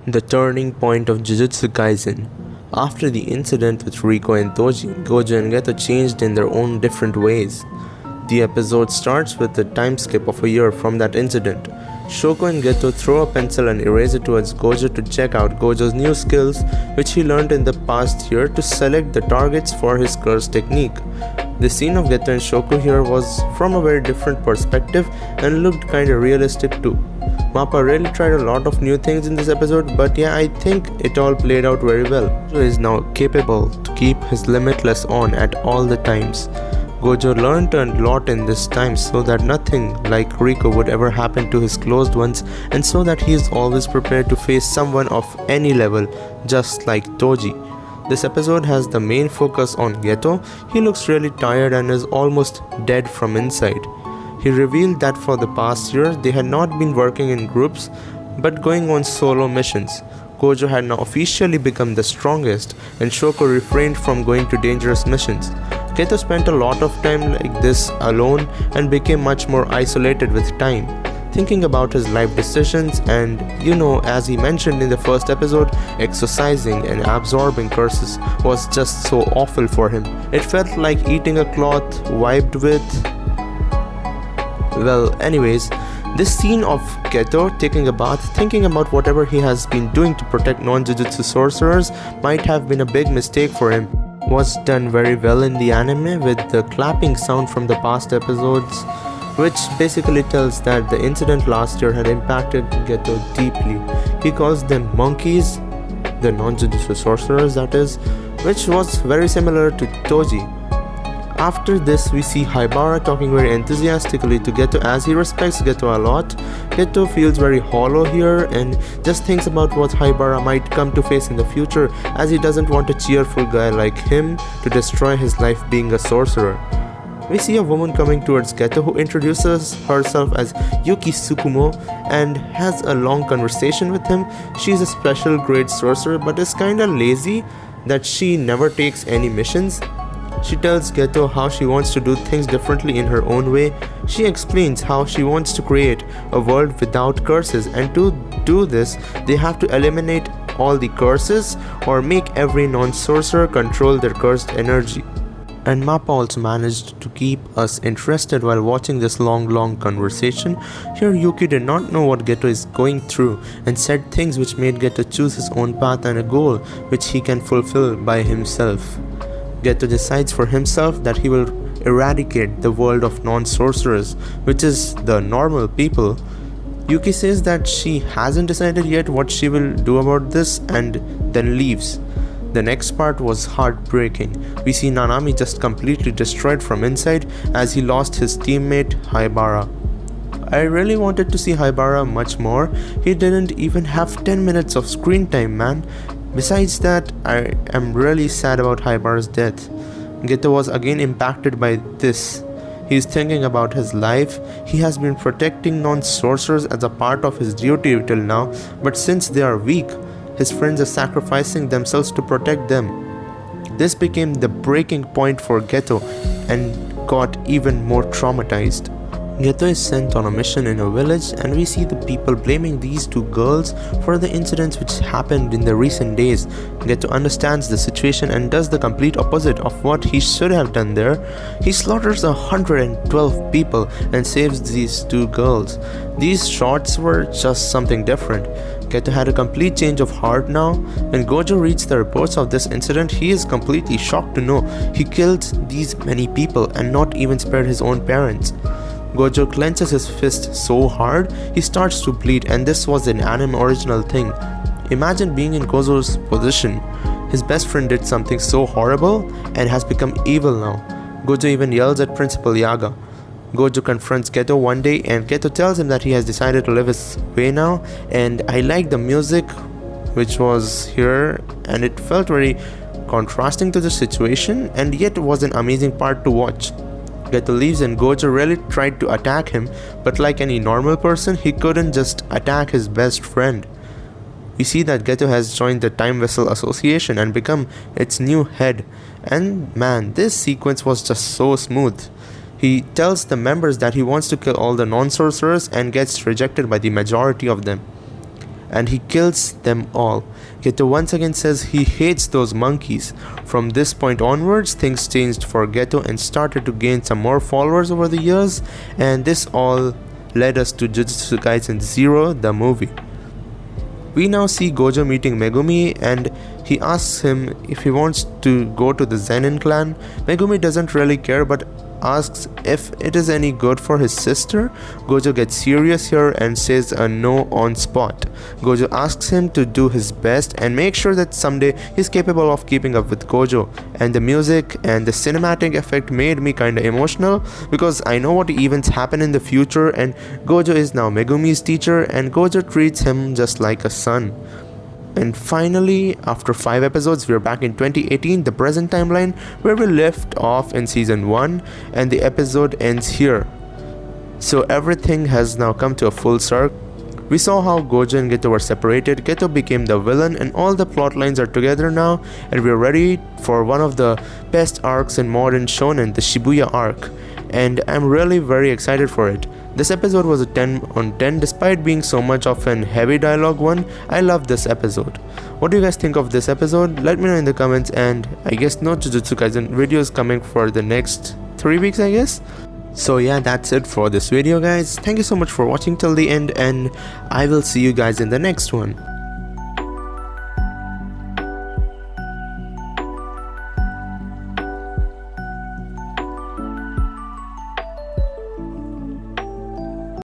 The turning point of Jujutsu Kaisen. After the incident with Riko and Toji, Gojo and Geto changed in their own different ways. The episode starts with a time skip of a year from that incident. Shoko and Geto throw a pencil and eraser towards Gojo to check out Gojo's new skills, which he learned in the past year to select the targets for his curse technique. The scene of Geto and Shoko here was from a very different perspective and looked kinda realistic too. Mappa really tried a lot of new things in this episode, but yeah, I think it all played out very well. Gojo is now capable to keep his limitless on at all the times. Gojo learned a lot in this time so that nothing like Riko would ever happen to his closed ones, and so that he is always prepared to face someone of any level, just like Toji. This episode has the main focus on Geto. He looks really tired and is almost dead from inside. He revealed that for the past year they had not been working in groups but going on solo missions. Gojo had now officially become the strongest, and Shoko refrained from going to dangerous missions. Geto spent a lot of time like this alone and became much more isolated with time, thinking about his life decisions and, as he mentioned in the first episode, exercising and absorbing curses was just so awful for him. It felt like eating a cloth wiped with... Well, anyways, this scene of Geto taking a bath, thinking about whatever he has been doing to protect non-Jujutsu sorcerers might have been a big mistake for him, was done very well in the anime with the clapping sound from the past episodes, which basically tells that the incident last year had impacted Geto deeply. He calls them monkeys, the non-Jujutsu sorcerers that is, which was very similar to Toji. After this, we see Haibara talking very enthusiastically to Geto as he respects Geto a lot. Geto feels very hollow here and just thinks about what Haibara might come to face in the future, as he doesn't want a cheerful guy like him to destroy his life being a sorcerer. We see a woman coming towards Geto who introduces herself as Yuki Tsukumo and has a long conversation with him. She's a special grade sorcerer but is kinda lazy that she never takes any missions. She tells Geto how she wants to do things differently in her own way. She explains how she wants to create a world without curses, and to do this, they have to eliminate all the curses or make every non-sorcerer control their cursed energy. And Mappa also managed to keep us interested while watching this long conversation. Here Yuki did not know what Geto is going through and said things which made Geto choose his own path and a goal which he can fulfill by himself. Geto decides for himself that he will eradicate the world of non-sorcerers, which is the normal people. Yuki says that she hasn't decided yet what she will do about this and then leaves. The next part was heartbreaking. We see Nanami just completely destroyed from inside as he lost his teammate Haibara. I really wanted to see Haibara much more. He didn't even have 10 minutes of screen time, man. Besides that, I am really sad about Haibara's death. Geto was again impacted by this. He is thinking about his life. He has been protecting non-sorcerers as a part of his duty till now, but since they are weak, his friends are sacrificing themselves to protect them. This became the breaking point for Geto and got even more traumatized. Geto is sent on a mission in a village, and we see the people blaming these two girls for the incidents which happened in the recent days. Geto understands the situation and does the complete opposite of what he should have done there. He slaughters 112 people and saves these two girls. These shots were just something different. Geto had a complete change of heart now. When Gojo reads the reports of this incident, he is completely shocked to know he killed these many people and not even spared his own parents. Gojo clenches his fist so hard, he starts to bleed, and this was an anime original thing. Imagine being in Gojo's position. His best friend did something so horrible and has become evil now. Gojo even yells at Principal Yaga. Gojo confronts Geto one day and Geto tells him that he has decided to live his way now, and I like the music which was here, and it felt very contrasting to the situation, and yet it was an amazing part to watch. Geto leaves and Gojo really tried to attack him, but like any normal person, he couldn't just attack his best friend. We see that Geto has joined the Time Vessel Association and become its new head, and man, this sequence was just so smooth. He tells the members that he wants to kill all the non-sorcerers and gets rejected by the majority of them. and he kills them all. Geto once again says he hates those monkeys. From this point onwards, things changed for Geto and started to gain some more followers over the years, and this all led us to Jujutsu Kaisen 0, the movie. We now see Gojo meeting Megumi, and he asks him if he wants to go to the Zenin clan. Megumi doesn't really care but asks if it is any good for his sister. Gojo gets serious here and says a no on spot. Gojo asks him to do his best and make sure that someday he's capable of keeping up with Gojo. And the music and the cinematic effect made me kinda emotional because I know what events happen in the future, and Gojo is now Megumi's teacher and Gojo treats him just like a son. And finally, after 5 episodes, we're back in 2018, the present timeline, where we left off in season 1, and the episode ends here. So everything has now come to a full circle. We saw how Gojo and Geto were separated, Geto became the villain, and all the plot lines are together now, and we're ready for one of the best arcs in modern shonen, the Shibuya arc. And I'm really very excited for it. This episode was a 10 on 10 despite being so much of an heavy dialogue one. I love this episode. What do you guys think of this episode? Let me know in the comments, and I guess no Jujutsu Kaisen videos coming for the next 3 weeks, I guess. So yeah, that's it for this video guys. Thank you so much for watching till the end, and I will see you guys in the next one.